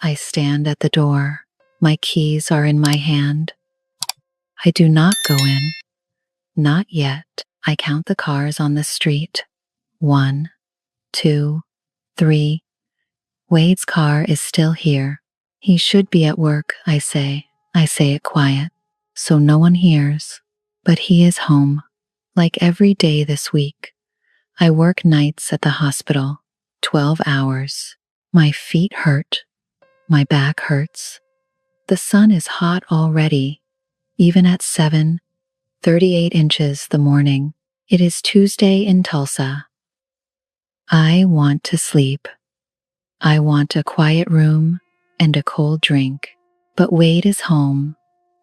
I stand at the door. My keys are in my hand. I do not go in. Not yet. I count the cars on the street. 1, 2, 3. Wade's car is still here. He should be at work, I say. I say it quiet, so no one hears. But he is home, like every day this week. I work nights at the hospital, 12 hours. My feet hurt. My back hurts. The sun is hot already, even at 7:38 inches the morning. It is Tuesday in Tulsa. I want to sleep. I want a quiet room and a cold drink. But Wade is home.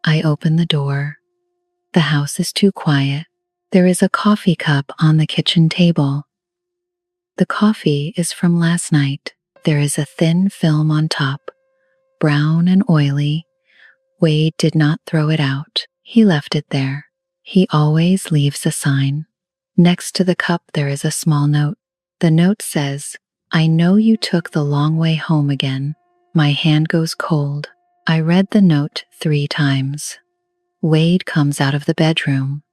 I open the door. The house is too quiet. There is a coffee cup on the kitchen table. The coffee is from last night. There is a thin film on top, brown and oily. Wade did not throw it out. He left it there. He always leaves a sign. Next to the cup there is a small note. The note says, "I know you took the long way home again." My hand goes cold. I read the note 3 times. Wade comes out of the bedroom.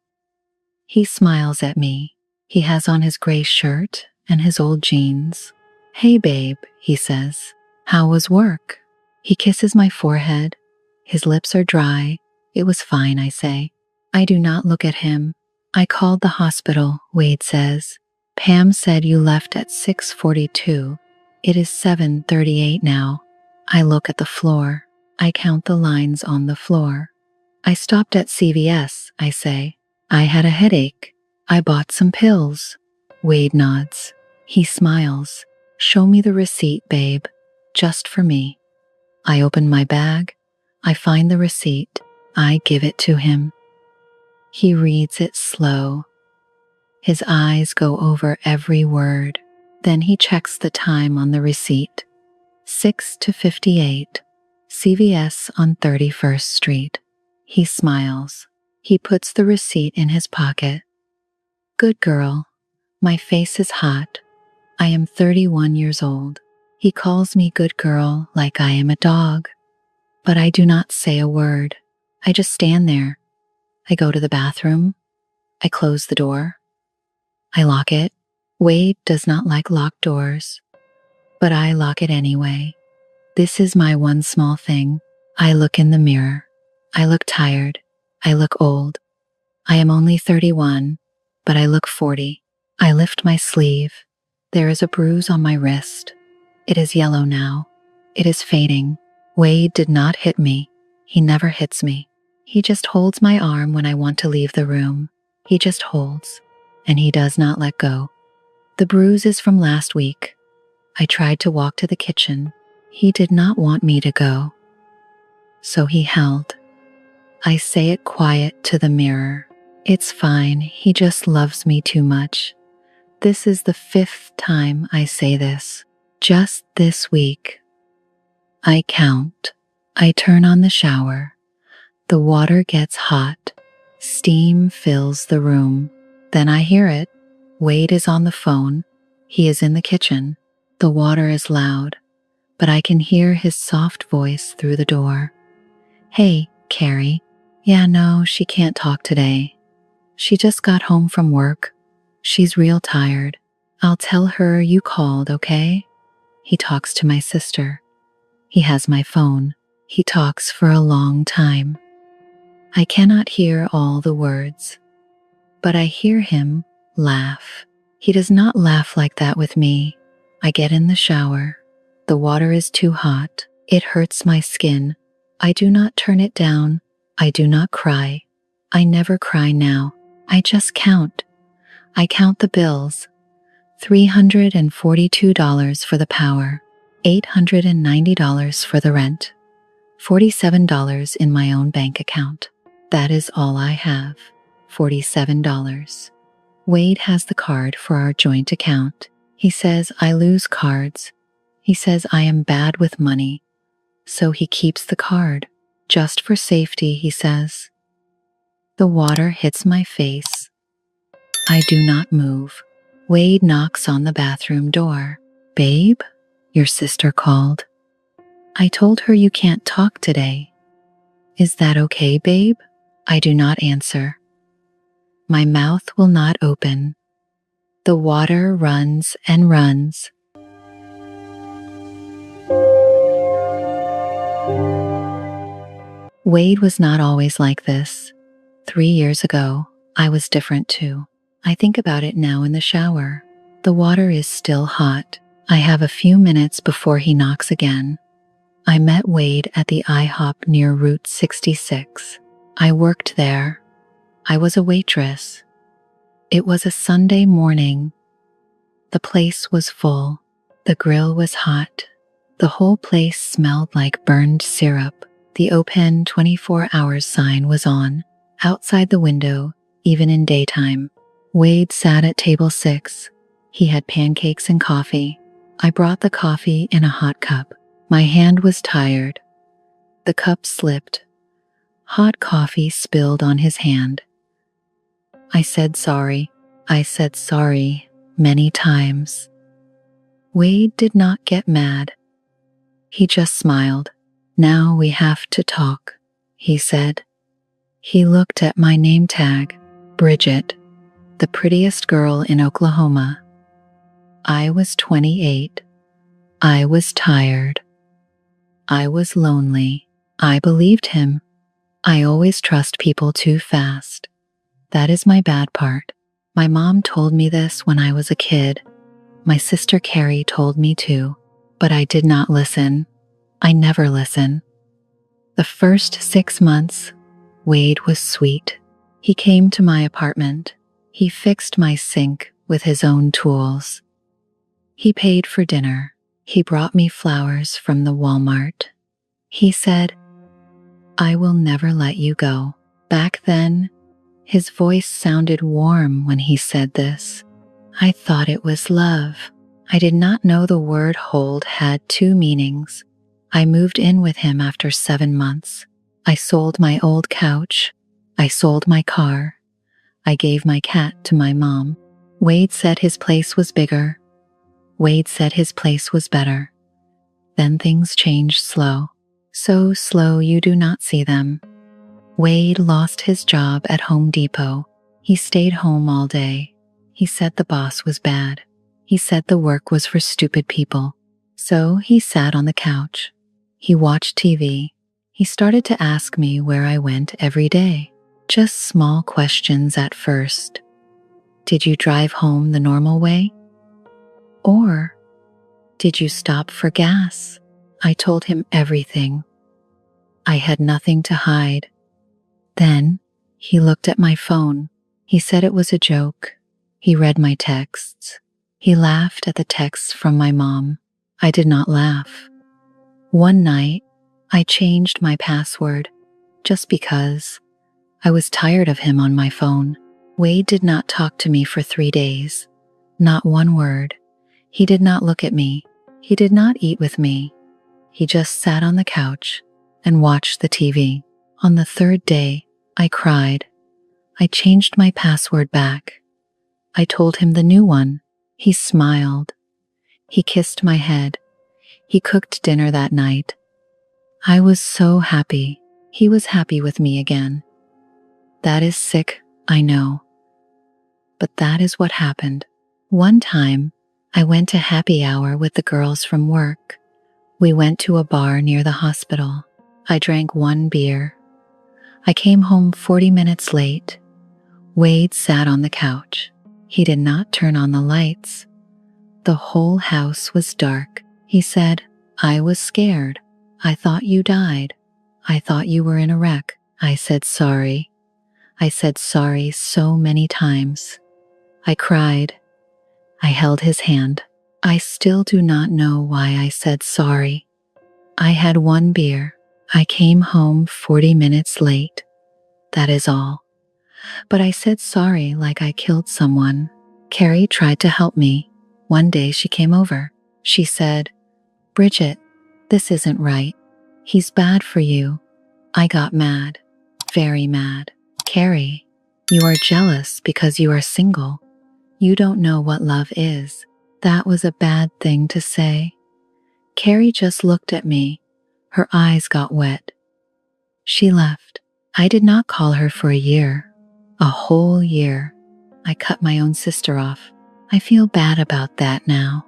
He smiles at me. He has on his gray shirt and his old jeans. "Hey babe," he says. "How was work?" He kisses my forehead. His lips are dry. "It was fine," I say. I do not look at him. "I called the hospital," Wade says. "Pam said you left at 6:42. It is 7:38 now." I look at the floor. I count the lines on the floor. "I stopped at CVS," I say. "I had a headache. I bought some pills." Wade nods. He smiles. "Show me the receipt, babe. Just for me." I open my bag. I find the receipt. I give it to him. He reads it slow. His eyes go over every word. Then he checks the time on the receipt. 6:58, CVS on 31st Street. He smiles. He puts the receipt in his pocket. Good girl. My face is hot. I am 31 years old. He calls me good girl like I am a dog. But I do not say a word. I just stand there. I go to the bathroom. I close the door. I lock it. Wade does not like locked doors, but I lock it anyway. This is my one small thing. I look in the mirror. I look tired. I look old. I am only 31, but I look 40. I lift my sleeve. There is a bruise on my wrist. It is yellow now. It is fading. Wade did not hit me. He never hits me. He just holds my arm when I want to leave the room. He just holds, and he does not let go. The bruise is from last week. I tried to walk to the kitchen. He did not want me to go. So he held. I say it quiet to the mirror. It's fine. He just loves me too much. This is the 5th time I say this. Just this week. I count. I turn on the shower. The water gets hot. Steam fills the room. Then I hear it. Wade is on the phone. He is in the kitchen. The water is loud, but I can hear his soft voice through the door. "Hey, Carrie." "Yeah, no, she can't talk today. She just got home from work. She's real tired. I'll tell her you called, okay?" He talks to my sister. He has my phone. He talks for a long time. I cannot hear all the words, but I hear him laugh. He does not laugh like that with me. I get in the shower. The water is too hot. It hurts my skin. I do not turn it down. I do not cry. I never cry now. I just count. I count the bills. $342 for the power, $890 for the rent, $47 in my own bank account. That is all I have, $47. Wade has the card for our joint account. He says I lose cards. He says I am bad with money, so he keeps the card, just for safety, he says. The water hits my face. I do not move. Wade knocks on the bathroom door. "Babe?" your sister called. I told her you can't talk today. Is that okay, babe? I do not answer. My mouth will not open. The water runs and runs. Wade was not always like this. 3 years ago, I was different too. I think about it now in the shower. The water is still hot. I have a few minutes before he knocks again. I met Wade at the IHOP near Route 66. I worked there. I was a waitress. It was a Sunday morning. The place was full. The grill was hot. The whole place smelled like burned syrup. The open 24 hours sign was on, outside the window, even in daytime. Wade sat at table 6. He had pancakes and coffee. I brought the coffee in a hot cup. My hand was tired. The cup slipped. Hot coffee spilled on his hand. I said sorry. I said sorry many times. Wade did not get mad. He just smiled. Now we have to talk, he said. He looked at my name tag, Bridget, the prettiest girl in Oklahoma. I was 28. I was tired. I was lonely. I believed him. I always trust people too fast. That is my bad part. My mom told me this when I was a kid. My sister Carrie told me too, but I did not listen. I never listen. The first 6 months, Wade was sweet. He came to my apartment. He fixed my sink with his own tools. He paid for dinner. He brought me flowers from the Walmart. He said, I will never let you go. Back then, his voice sounded warm when he said this. I thought it was love. I did not know the word hold had 2 meanings. I moved in with him after 7 months. I sold my old couch. I sold my car. I gave my cat to my mom. Wade said his place was bigger. Wade said his place was better. Then things changed slow. So slow you do not see them. Wade lost his job at Home Depot. He stayed home all day. He said the boss was bad. He said the work was for stupid people. So he sat on the couch. He watched TV. He started to ask me where I went every day. Just small questions at first. Did you drive home the normal way? Or did you stop for gas? I told him everything. I had nothing to hide. Then he looked at my phone. He said it was a joke. He read my texts. He laughed at the texts from my mom. I did not laugh. One night, I changed my password just because I was tired of him on my phone. Wade did not talk to me for 3 days. Not one word. He did not look at me. He did not eat with me. He just sat on the couch and watched the TV. On the 3rd day, I cried. I changed my password back. I told him the new one. He smiled. He kissed my head. He cooked dinner that night. I was so happy. He was happy with me again. That is sick, I know. But that is what happened. One time, I went to happy hour with the girls from work. We went to a bar near the hospital. I drank 1 beer. I came home 40 minutes late. Wade sat on the couch. He did not turn on the lights. The whole house was dark. He said, I was scared. I thought you died. I thought you were in a wreck. I said sorry. I said sorry so many times. I cried. I held his hand. I still do not know why I said sorry. I had 1 beer. I came home 40 minutes late. That is all. But I said sorry like I killed someone. Carrie tried to help me. One day she came over. She said, Bridget, this isn't right. He's bad for you. I got mad. Very mad. Carrie, you are jealous because you are single. You don't know what love is. That was a bad thing to say. Carrie just looked at me. Her eyes got wet. She left. I did not call her for a year. A whole year. I cut my own sister off. I feel bad about that now.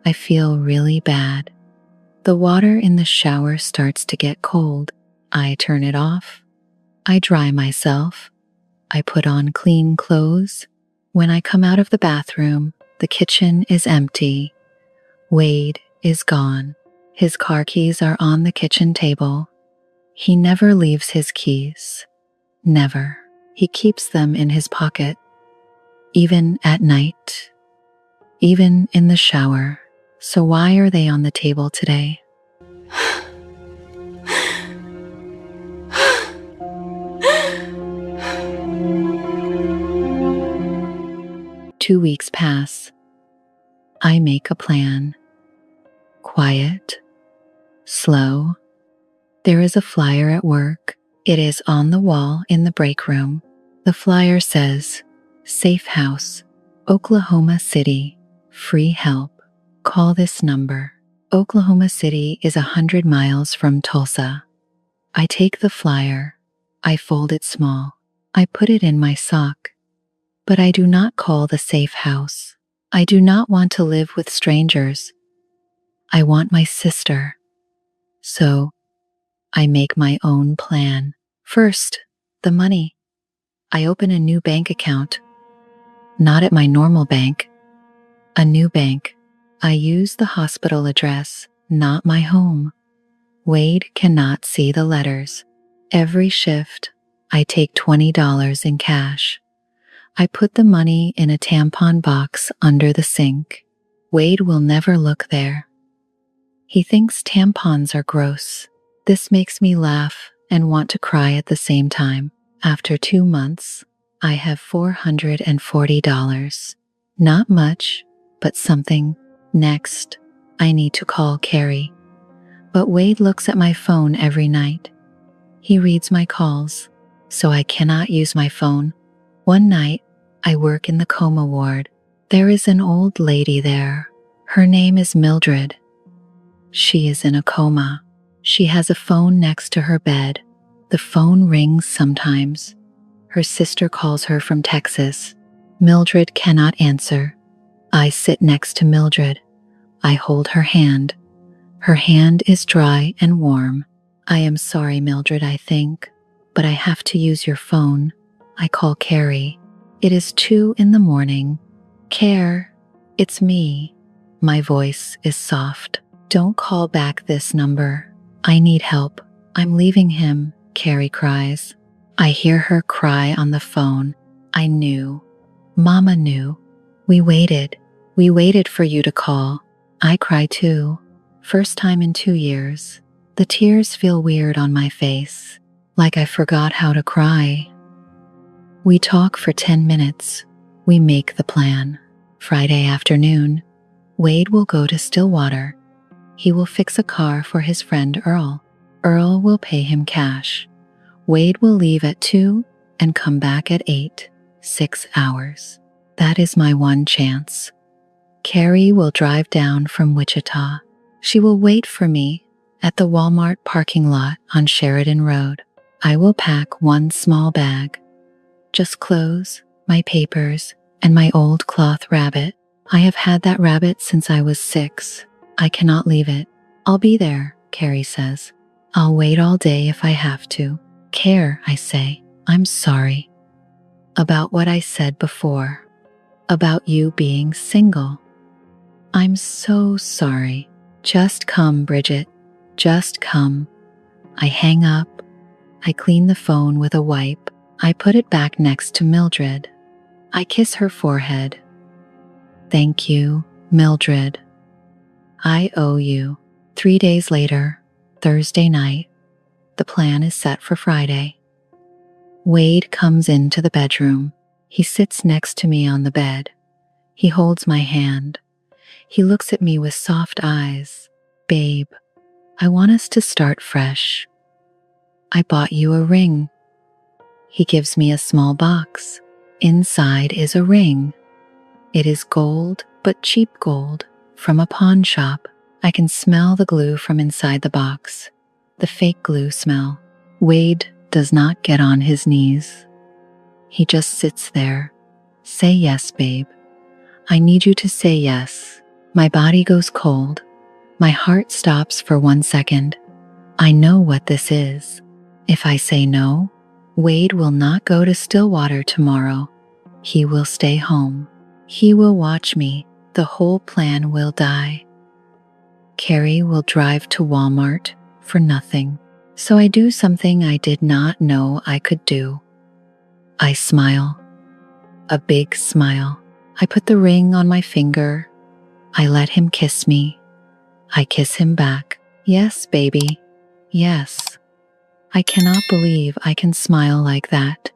I feel really bad. The water in the shower starts to get cold. I turn it off. I dry myself. I put on clean clothes. When I come out of the bathroom, the kitchen is empty. Wade is gone. His car keys are on the kitchen table. He never leaves his keys. Never. He keeps them in his pocket. Even at night. Even in the shower. So why are they on the table today? Two weeks pass. I make a plan. Quiet. Slow. There is a flyer at work. It is on the wall in the break room. The flyer says, Safe House, Oklahoma City, free help. Call this number. Oklahoma City is 100 miles from Tulsa. I take the flyer. I fold it small. I put it in my sock. But I do not call the safe house. I do not want to live with strangers. I want my sister. So, I make my own plan. First, the money. I open a new bank account. Not at my normal bank. A new bank. I use the hospital address, not my home. Wade cannot see the letters. Every shift, I take $20 in cash. I put the money in a tampon box under the sink. Wade will never look there. He thinks tampons are gross. This makes me laugh and want to cry at the same time. After 2 months, I have $440. Not much, but something. Next, I need to call Carrie. But Wade looks at my phone every night. He reads my calls, so I cannot use my phone. One night, I work in the coma ward. There is an old lady there. Her name is Mildred. She is in a coma. She has a phone next to her bed. The phone rings sometimes. Her sister calls her from Texas. Mildred cannot answer. I sit next to Mildred. I hold her hand. Her hand is dry and warm. I am sorry, Mildred, I think, but I have to use your phone. I call Carrie. It is 2 a.m. Care, it's me. My voice is soft. Don't call back this number. I need help. I'm leaving him, Carrie cries. I hear her cry on the phone. I knew. Mama knew. We waited. We waited for you to call. I cry too. First time in 2 years. The tears feel weird on my face, like I forgot how to cry. We talk for 10 minutes. We make the plan. Friday afternoon, Wade will go to Stillwater. He will fix a car for his friend Earl. Earl will pay him cash. Wade will leave at 2 and come back at 8, 6 hours. That is my one chance. Carrie will drive down from Wichita. She will wait for me at the Walmart parking lot on Sheridan Road. I will pack one small bag. Just clothes, my papers, and my old cloth rabbit. I have had that rabbit since I was 6. I cannot leave it. I'll be there, Carrie says. I'll wait all day if I have to. Care, I say. I'm sorry. About what I said before. About you being single. I'm so sorry. Just come, Bridget. Just come. I hang up. I clean the phone with a wipe. I put it back next to Mildred. I kiss her forehead. Thank you, Mildred. I owe you. 3 days later, Thursday night, the plan is set for Friday. Wade comes into the bedroom. He sits next to me on the bed. He holds my hand. He looks at me with soft eyes. Babe, I want us to start fresh. I bought you a ring. He gives me a small box. Inside is a ring. It is gold, but cheap gold, from a pawn shop. I can smell the glue from inside the box. the fake glue smell. Wade does not get on his knees. He just sits there. Say yes, babe. I need you to say yes. My body goes cold. My heart stops for 1 second. I know what this is. If I say no, Wade will not go to Stillwater tomorrow. He will stay home. He will watch me. The whole plan will die. Carrie will drive to Walmart for nothing. So I do something I did not know I could do. I smile. A big smile. I put the ring on my finger. I let him kiss me. I kiss him back. Yes, baby. Yes. I cannot believe I can smile like that.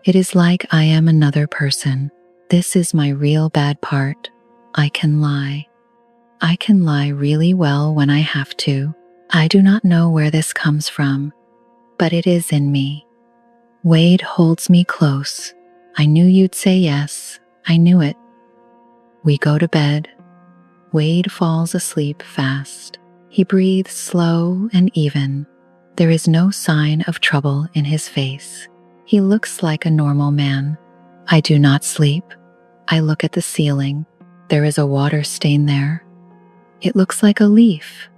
It is like I am another person. This is my real bad part. I can lie. I can lie really well when I have to. I do not know where this comes from, but it is in me. Wade holds me close. I knew you'd say yes. I knew it. We go to bed. Wade falls asleep fast. He breathes slow and even. There is no sign of trouble in his face. He looks like a normal man. I do not sleep. I look at the ceiling. There is a water stain there. It looks like a leaf.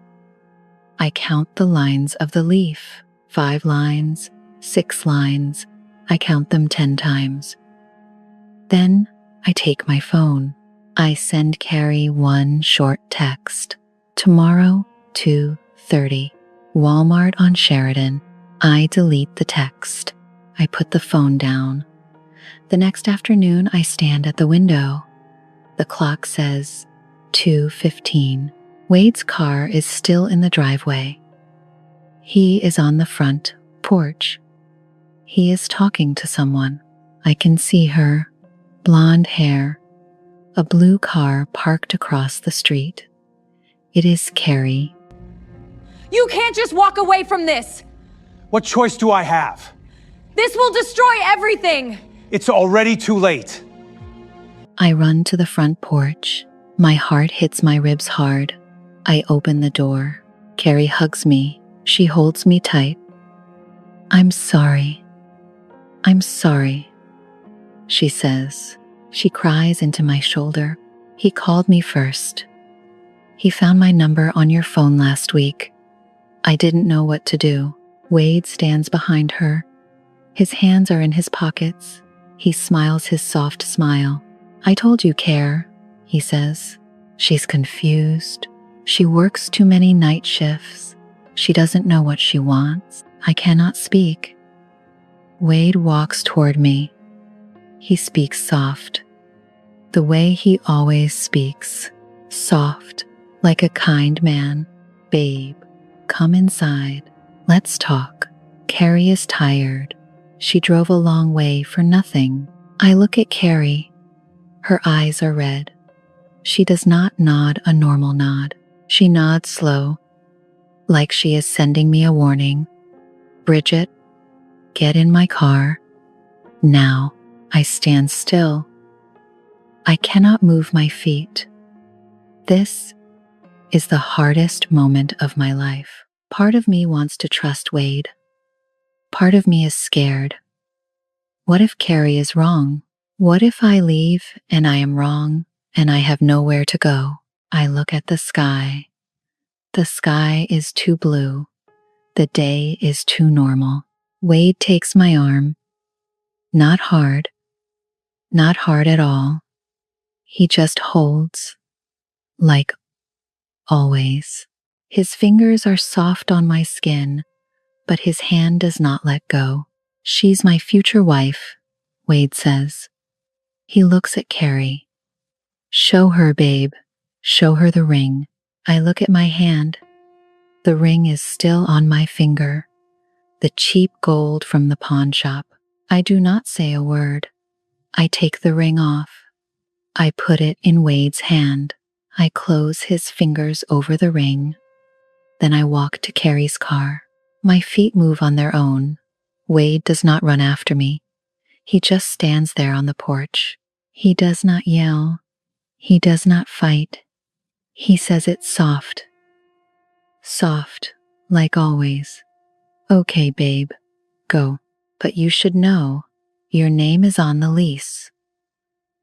I count the lines of the leaf. 5 lines, 6 lines. I count them 10 times. Then I take my phone. I send Carrie one short text. Tomorrow, 2:30. Walmart on Sheridan. I delete the text. I put the phone down. The next afternoon, I stand at the window. The clock says 2:15. Wade's car is still in the driveway. He is on the front porch. He is talking to someone. I can see her. Blonde hair. A blue car parked across the street. It is Carrie. You can't just walk away from this! What choice do I have? This will destroy everything! It's already too late. I run to the front porch. My heart hits my ribs hard. I open the door. Carrie hugs me. She holds me tight. I'm sorry. I'm sorry, she says. She cries into my shoulder. He called me first. He found my number on your phone last week. I didn't know what to do. Wade stands behind her. His hands are in his pockets. He smiles his soft smile. I told you, Care, he says. She's confused. She works too many night shifts. She doesn't know what she wants. I cannot speak. Wade walks toward me. He speaks soft. The way he always speaks. Soft, like a kind man. Babe, come inside. Let's talk. Carrie is tired. She drove a long way for nothing. I look at Carrie. Her eyes are red. She does not nod a normal nod. She nods slow, like she is sending me a warning. Bridget, get in my car. Now. I stand still. I cannot move my feet. This is the hardest moment of my life. Part of me wants to trust Wade. Part of me is scared. What if Carrie is wrong? What if I leave and I am wrong and I have nowhere to go? I look at the sky. The sky is too blue. The day is too normal. Wade takes my arm. Not hard. Not hard at all. He just holds. Like always. His fingers are soft on my skin, but his hand does not let go. She's my future wife, Wade says. He looks at Carrie. Show her, babe. Show her the ring. I look at my hand. The ring is still on my finger. The cheap gold from the pawn shop. I do not say a word. I take the ring off. I put it in Wade's hand. I close his fingers over the ring. Then I walk to Carrie's car. My feet move on their own. Wade does not run after me. He just stands there on the porch. He does not yell. He does not fight. He says it soft. Soft, like always. Okay, babe, go. But you should know, your name is on the lease.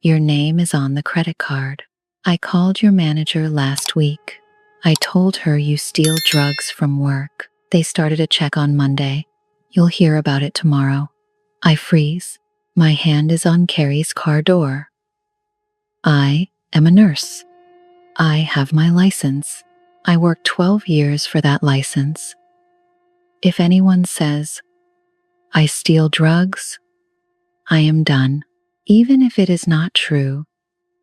Your name is on the credit card. I called your manager last week. I told her you steal drugs from work. They started a check on Monday. You'll hear about it tomorrow. I freeze. My hand is on Carrie's car door. I am a nurse. I have my license. I worked 12 years for that license. If anyone says, I steal drugs, I am done. Even if it is not true,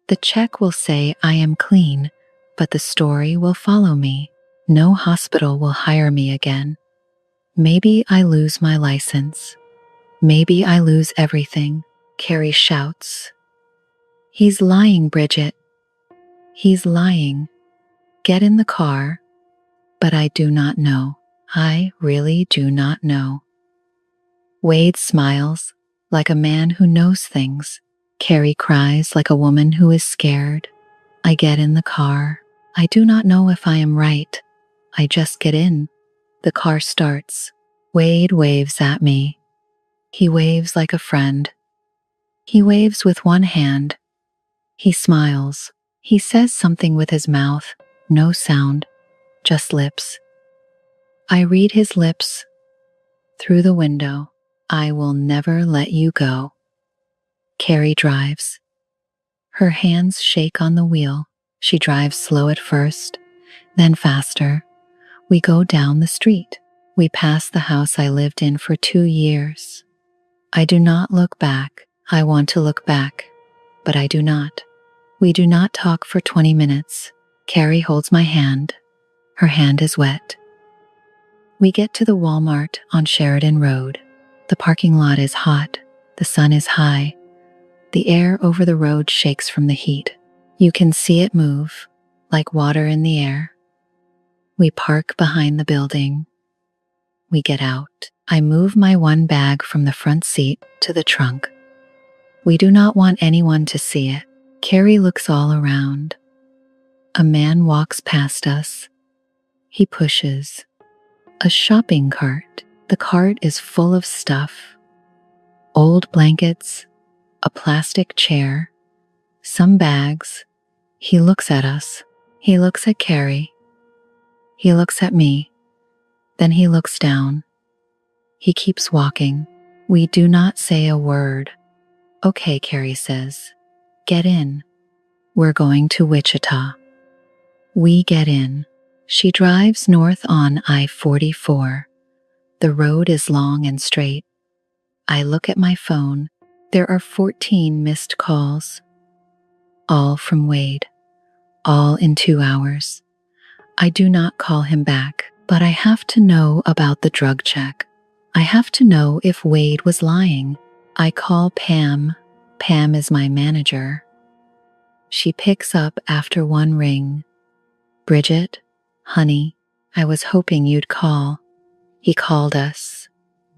the check will say I am clean, but the story will follow me. No hospital will hire me again. Maybe I lose my license. Maybe I lose everything. Carrie shouts. He's lying, Bridget. He's lying. Get in the car. But I do not know. I really do not know. Wade smiles like a man who knows things. Carrie cries like a woman who is scared. I get in the car. I do not know if I am right. I just get in. The car starts. Wade waves at me. He waves like a friend. He waves with one hand. He smiles. He says something with his mouth. No sound, just lips. I read his lips. Through the window, I will never let you go. Carrie drives. Her hands shake on the wheel. She drives slow at first, then faster. We go down the street. We pass the house I lived in for 2 years. I do not look back. I want to look back, but I do not. We do not talk for 20 minutes. Carrie holds my hand. Her hand is wet. We get to the Walmart on Sheridan Road. The parking lot is hot. The sun is high. The air over the road shakes from the heat. You can see it move, like water in the air. We park behind the building. We get out. I move my one bag from the front seat to the trunk. We do not want anyone to see it. Carrie looks all around. A man walks past us. He pushes a shopping cart. The cart is full of stuff. Old blankets, a plastic chair, some bags. He looks at us. He looks at Carrie. He looks at me. Then he looks down. He keeps walking. We do not say a word. Okay, Carrie says. Get in. We're going to Wichita. We get in. She drives north on I-44. The road is long and straight. I look at my phone. There are 14 missed calls. All from Wade. All in 2 hours. I do not call him back, but I have to know about the drug check. I have to know if Wade was lying. I call Pam. Pam is my manager. She picks up after one ring. Bridget, honey, I was hoping you'd call. He called us.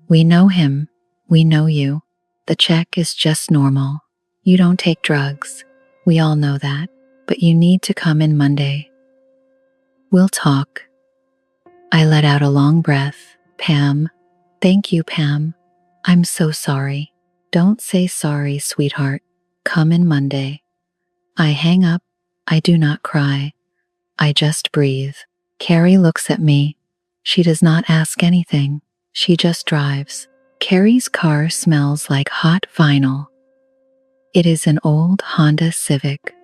We know him. We know you. The check is just normal. You don't take drugs. We all know that. But you need to come in Monday. We'll talk. I let out a long breath. Pam. Thank you, Pam. I'm so sorry. Don't say sorry, sweetheart. Come in Monday. I hang up. I do not cry. I just breathe. Carrie looks at me. She does not ask anything. She just drives. Carrie's car smells like hot vinyl. It is an old Honda Civic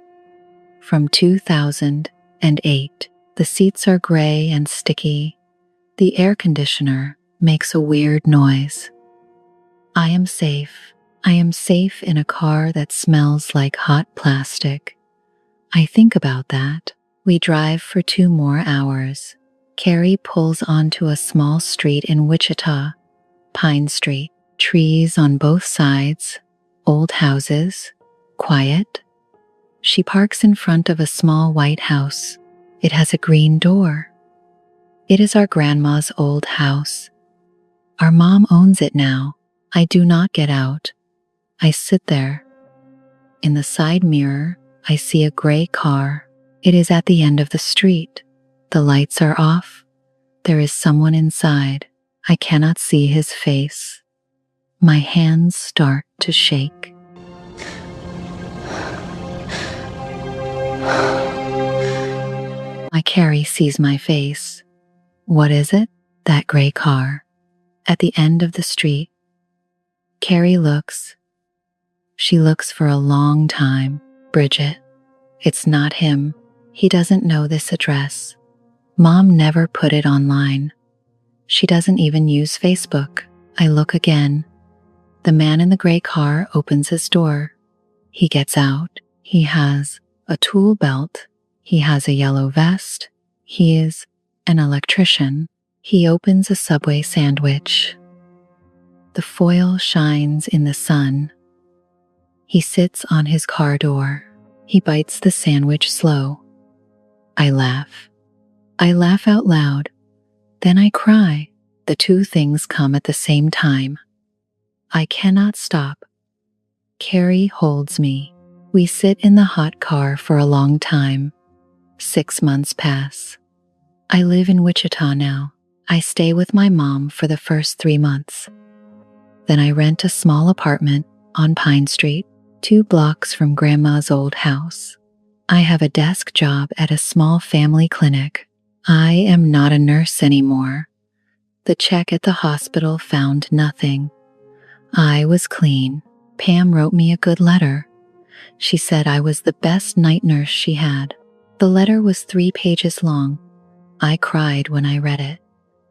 from 2008. The seats are gray and sticky. The air conditioner makes a weird noise. I am safe. I am safe in a car that smells like hot plastic. I think about that. We drive for 2 more hours. Carrie pulls onto a small street in Wichita, Pine Street. Trees on both sides, old houses, quiet. She parks in front of a small white house. It has a green door. It is our grandma's old house. Our mom owns it now. I do not get out. I sit there. In the side mirror, I see a gray car. It is at the end of the street. The lights are off. There is someone inside. I cannot see his face. My hands start to shake. Carrie sees my face. What is it? That gray car. At the end of the street. Carrie looks. She looks for a long time. Bridget. It's not him. He doesn't know this address. Mom never put it online. She doesn't even use Facebook. I look again. The man in the gray car opens his door. He gets out. He has a tool belt. He has a yellow vest. He is an electrician. He opens a Subway sandwich. The foil shines in the sun. He sits on his car door. He bites the sandwich slow. I laugh. I laugh out loud. Then I cry. The two things come at the same time. I cannot stop. Carrie holds me. We sit in the hot car for a long time. 6 months pass. I live in Wichita now. I stay with my mom for the first 3 months. Then I rent a small apartment on Pine Street, 2 blocks from Grandma's old house. I have a desk job at a small family clinic. I am not a nurse anymore. The check at the hospital found nothing. I was clean. Pam wrote me a good letter. She said I was the best night nurse she had. The letter was 3 pages long. I cried when I read it,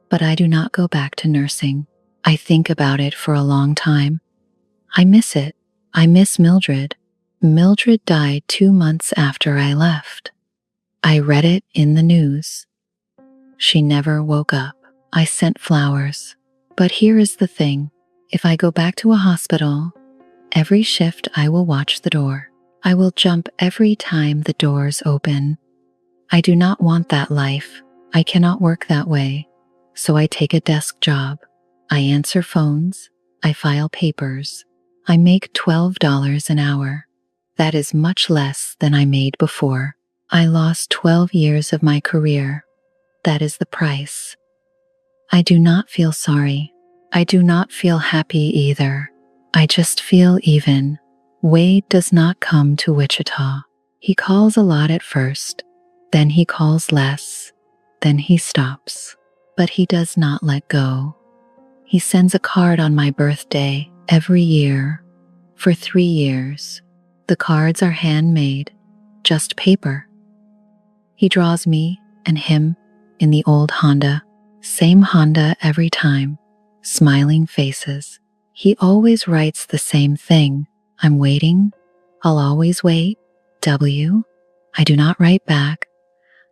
but I do not go back to nursing. I think about it for a long time. I miss it. I miss Mildred. Mildred died 2 months after I left. I read it in the news. She never woke up. I sent flowers. But here is the thing. If I go back to a hospital, every shift I will watch the door. I will jump every time the doors open. I do not want that life. I cannot work that way. So I take a desk job. I answer phones. I file papers. I make $12 an hour. That is much less than I made before. I lost 12 years of my career. That is the price. I do not feel sorry. I do not feel happy either. I just feel even. Wade does not come to Wichita. He calls a lot at first. Then he calls less. Then he stops. But he does not let go. He sends a card on my birthday every year. For 3 years. The cards are handmade. Just paper. He draws me and him in the old Honda. Same Honda every time. Smiling faces. He always writes the same thing. I'm waiting. I'll always wait. W. I do not write back.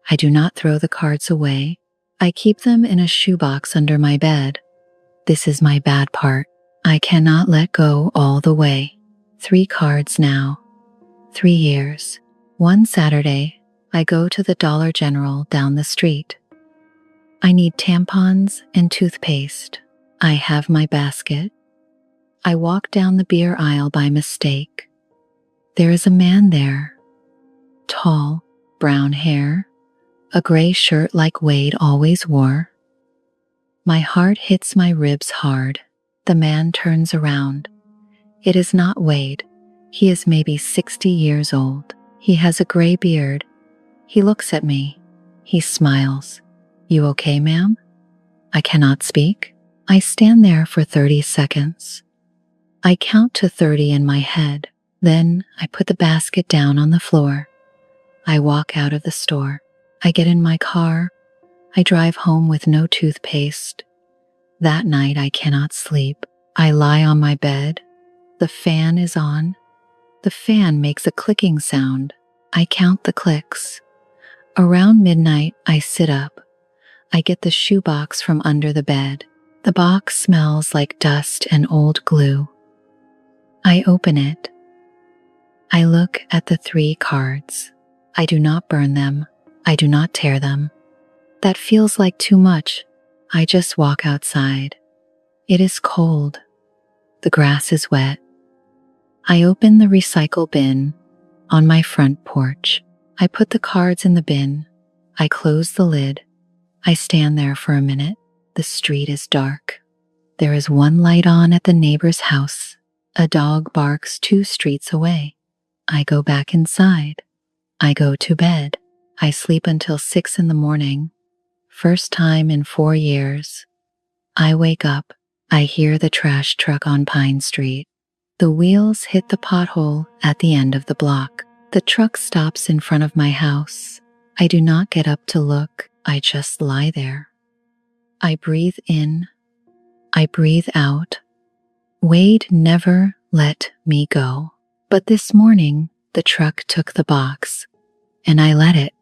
I do not throw the cards away. I keep them in a shoebox under my bed. This is my bad part. I cannot let go all the way. 3 cards now. 3 years. One Saturday, I go to the Dollar General down the street. I need tampons and toothpaste. I have my basket. I walk down the beer aisle by mistake. There is a man there. Tall, brown hair, a gray shirt like Wade always wore. My heart hits my ribs hard. The man turns around. It is not Wade. He is maybe 60 years old. He has a gray beard. He looks at me. He smiles. You okay, ma'am? I cannot speak. I stand there for 30 seconds. I count to 30 in my head. Then I put the basket down on the floor. I walk out of the store. I get in my car. I drive home with no toothpaste. That night I cannot sleep. I lie on my bed. The fan is on. The fan makes a clicking sound. I count the clicks. Around midnight, I sit up. I get the shoebox from under the bed. The box smells like dust and old glue. I open it. I look at the 3 cards. I do not burn them. I do not tear them. That feels like too much. I just walk outside. It is cold. The grass is wet. I open the recycle bin on my front porch. I put the cards in the bin. I close the lid. I stand there for a minute. The street is dark. There is one light on at the neighbor's house. A dog barks 2 streets away. I go back inside. I go to bed. I sleep until 6 in the morning. First time in 4 years. I wake up. I hear the trash truck on Pine Street. The wheels hit the pothole at the end of the block. The truck stops in front of my house. I do not get up to look. I just lie there. I breathe in. I breathe out. Wade never let me go. But this morning, the truck took the box, and I let it.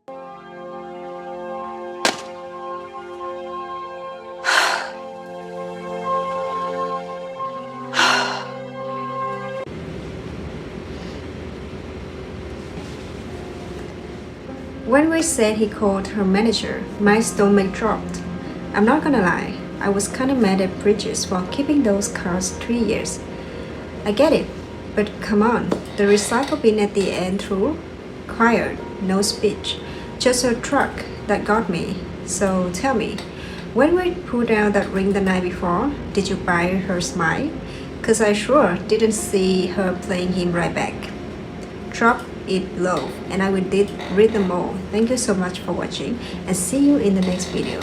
When Wade said he called her manager, my stomach dropped. I'm not gonna lie, I was kinda mad at Bridges for keeping those cars 3 years. I get it, but come on, the recycle bin at the end through? Quiet, no speech, just a truck that got me. So tell me, when Wade pulled out that ring the night before, did you buy her smile? Cause I sure didn't see her playing him right back. Drop it low, and I will read them all. Thank you so much for watching, and see you in the next video.